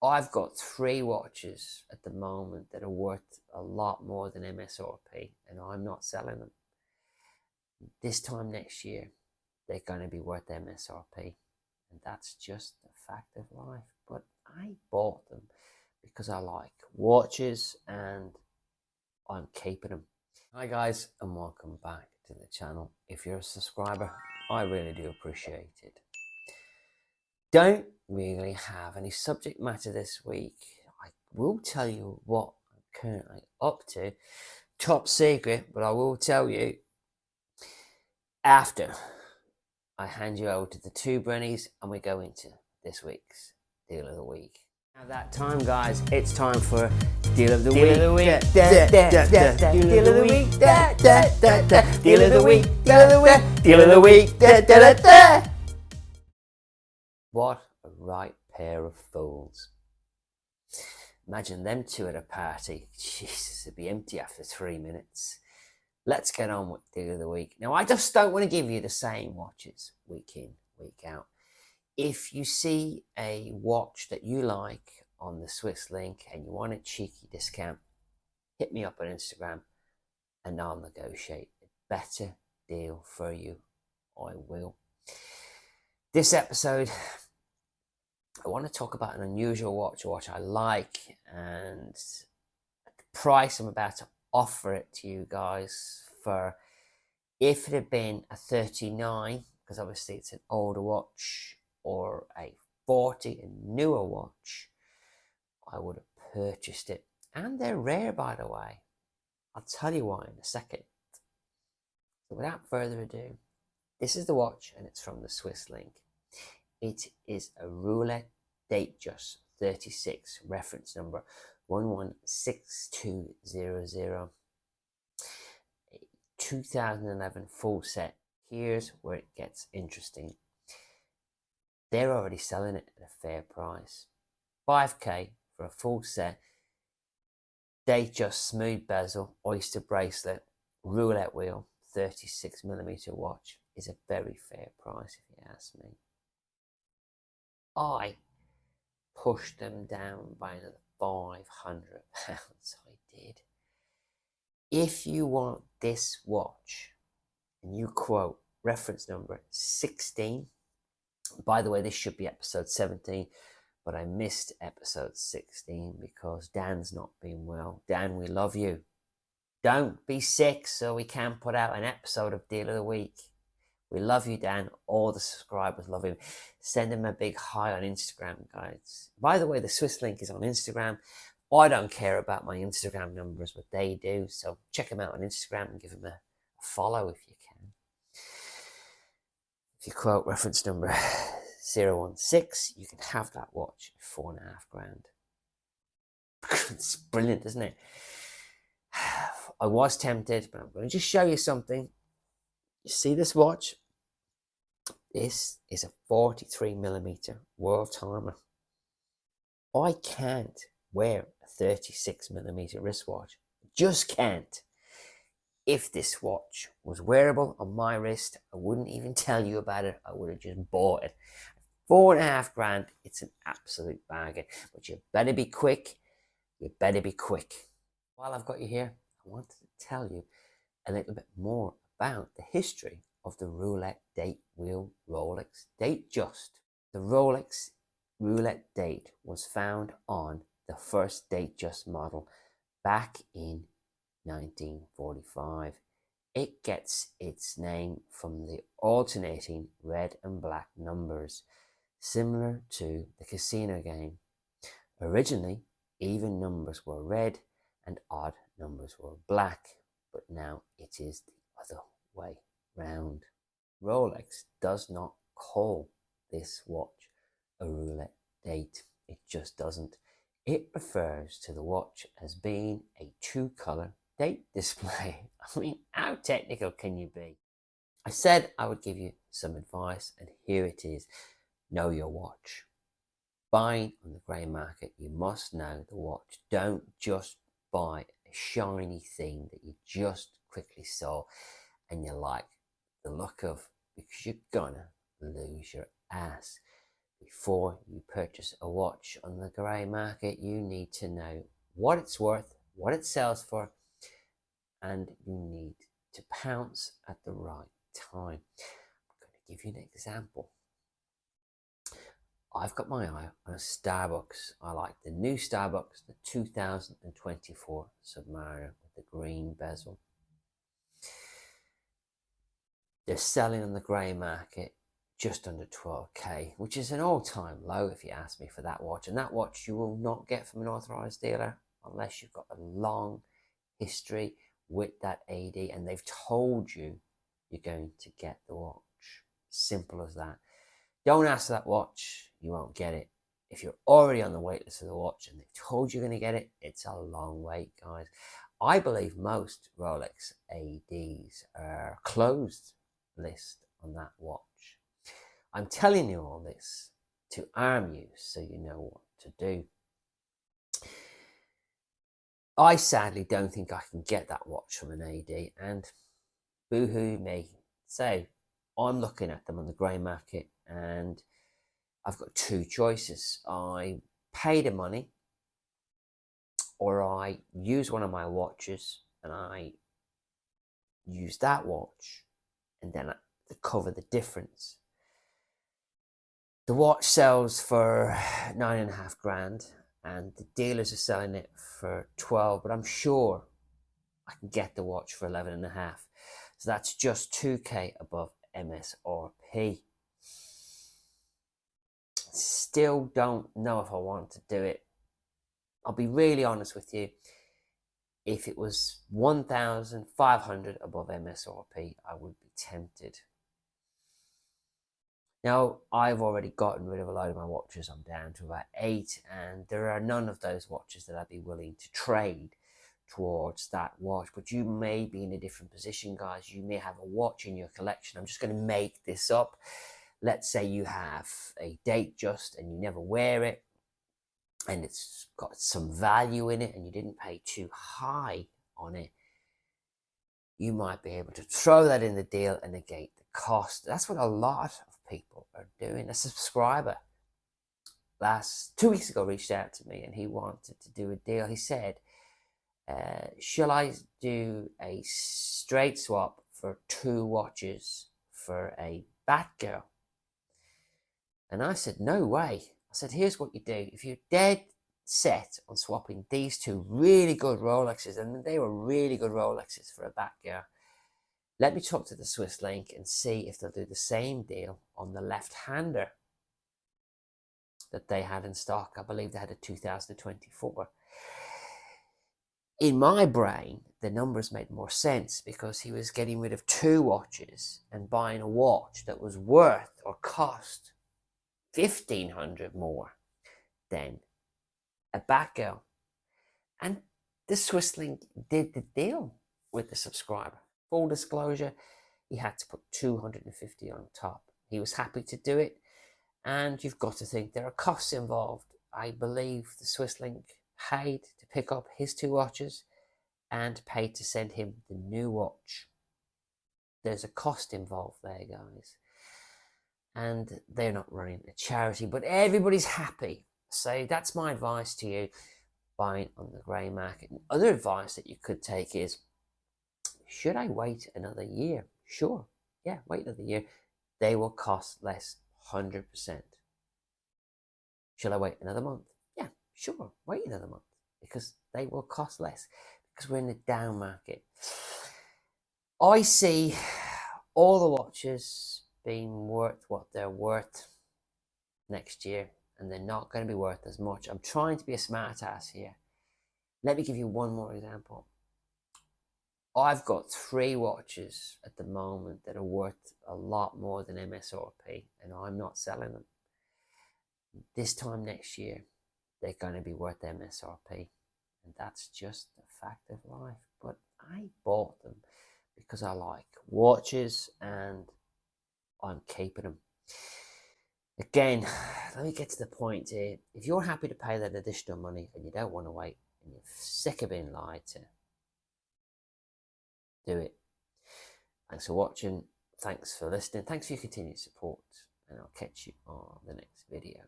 I've got 3 watches at the moment that are worth a lot more than MSRP, and I'm not selling them. This time next year, they're going to be worth MSRP, and that's just a fact of life. But I bought them because I like watches and I'm keeping them. Hi guys, and welcome back to the channel. If you're a subscriber, I really do appreciate it. Don't really have any subject matter this week. I will tell you what I'm currently up to. Top secret, but I will tell you after I hand you over to the 2 Brennies and we go into this week's Deal of the Week. Now that time, guys, it's time for Deal of the Week. Deal of the Week. Deal of the Week. Deal of the Week. Deal of the Week. Deal of the Week. What a right pair of fools. Imagine them 2 at a party. Jesus, it'd be empty after 3 minutes. Let's get on with Deal of the Week. Now, I just don't want to give you the same watches week in, week out. If you see a watch that you like on the Swiss link and you want a cheeky discount, hit me up on Instagram and I'll negotiate a better deal for you. I will. This episode, I want to talk about an unusual watch, a watch I like, and the price I'm about to offer it to you guys for. If it had been a 39, because obviously it's an older watch, or a 40, a newer watch, I would have purchased it. And they're rare, by the way. I'll tell you why in a second. So without further ado, this is the watch and it's from the Swiss link. It is a roulette Datejust 36, reference number 116200. A 2011 full set. Here's where it gets interesting. They're already selling it at a fair price. $5,000 for a full set. Datejust smooth bezel, oyster bracelet, roulette wheel, 36mm watch is a very fair price if you ask me. I pushed them down by another £500. I did. If you want this watch and you quote reference number 16, by the way, this should be episode 17, but I missed episode 16 because Dan's not been well. Dan, we love you. Don't be sick so we can put out an episode of Deal of the Week. We love you, Dan. All the subscribers love him. Send him a big hi on Instagram, guys. By the way, the Swiss link is on Instagram. I don't care about my Instagram numbers, but they do. So check him out on Instagram and give him a follow if you can. If you quote reference number 016, you can have that watch for $4,500. It's brilliant, isn't it? I was tempted, but I'm going to just show you something. You see this watch? This is a 43mm world timer. I can't wear a 36mm wristwatch. Just can't. If this watch was wearable on my wrist, I wouldn't even tell you about it. I would have just bought it. $4,500, it's an absolute bargain. But you better be quick. You better be quick. While I've got you here, I wanted to tell you a little bit more about the history of the roulette date wheel Rolex Datejust. The Rolex roulette date was found on the first Datejust model back in 1945. It gets its name from the alternating red and black numbers, similar to the casino game. Originally, even numbers were red and odd numbers were black, but now it is the other way round. Rolex does not call this watch a roulette date. It just doesn't. It refers to the watch as being a 2-color date display. I mean, how technical can you be? I said I would give you some advice, and here it is. Know your watch. Buying on the grey market, you must know the watch. Don't just buy a shiny thing that you just quickly saw and you like the look of, because you're gonna lose your ass. Before you purchase a watch on the grey market, you need to know what it's worth, what it sells for, and you need to pounce at the right time. I'm going to give you an example. I've got my eye on a Starbucks. I like the new Starbucks, the 2024 Submariner with the green bezel. They're selling on the grey market just under 12k, which is an all-time low if you ask me for that watch. And that watch you will not get from an authorised dealer unless you've got a long history with that AD and they've told you you're going to get the watch. Simple as that. Don't ask for that watch, you won't get it. If you're already on the wait list for the watch and they've told you're going to get it, it's a long wait, guys. I believe most Rolex ADs are closed list on that watch. I'm telling you all this to arm you so you know what to do. I sadly don't think I can get that watch from an AD, and boohoo me. So I'm looking at them on the grey market and I've got two choices. I pay the money or I use one of my watches and I use that watch and then to cover the difference. The watch sells for 9.5 grand and the dealers are selling it for 12, but I'm sure I can get the watch for 11.5. So that's just 2k above MSRP. Still don't know if I want to do it. I'll be really honest with you. If it was 1,500 above MSRP, I would be tempted. Now, I've already gotten rid of a load of my watches. I'm down to about 8, and there are none of those watches that I'd be willing to trade towards that watch. But you may be in a different position, guys. You may have a watch in your collection. I'm just going to make this up. Let's say you have a Datejust and you never wear it, and it's got some value in it, and you didn't pay too high on it. You might be able to throw that in the deal and negate the cost. That's what a lot of people are doing. A subscriber 2 weeks ago reached out to me and he wanted to do a deal. He said, shall I do a straight swap for 2 watches for a Batgirl? And I said, no way. I said, here's what you do. If you're dead set on swapping these 2 really good Rolexes, and they were really good Rolexes for a Batgirl, let me talk to the Swiss Link and see if they'll do the same deal on the left-hander that they had in stock. I believe they had a 2024. In my brain, the numbers made more sense because he was getting rid of 2 watches and buying a watch that was worth or cost 1,500 more than a Batgirl. And the Swiss Link did the deal with the subscriber. Full disclosure, he had to put 250 on top. He was happy to do it, and you've got to think there are costs involved. I believe the Swiss Link paid to pick up his 2 watches and paid to send him the new watch. There's a cost involved there, guys. And they're not running a charity, but everybody's happy. So that's my advice to you, buying on the grey market. And other advice that you could take is, should I wait another year? Sure. Yeah, wait another year. They will cost less, 100%. Should I wait another month? Yeah, sure. Wait another month because they will cost less because we're in the down market. I see all the watches being worth what they're worth next year, and they're not going to be worth as much. I'm trying to be a smart ass here. Let me give you one more example. I've got 3 watches at the moment that are worth a lot more than MSRP, and I'm not selling them. This time next year, they're going to be worth MSRP, and that's just a fact of life. But I bought them because I like watches and I'm keeping them. Again, let me get to the point here. If you're happy to pay that additional money and you don't want to wait and you're sick of being lied to, do it. Thanks for watching. Thanks for listening. Thanks for your continued support. and I'll catch you on the next video.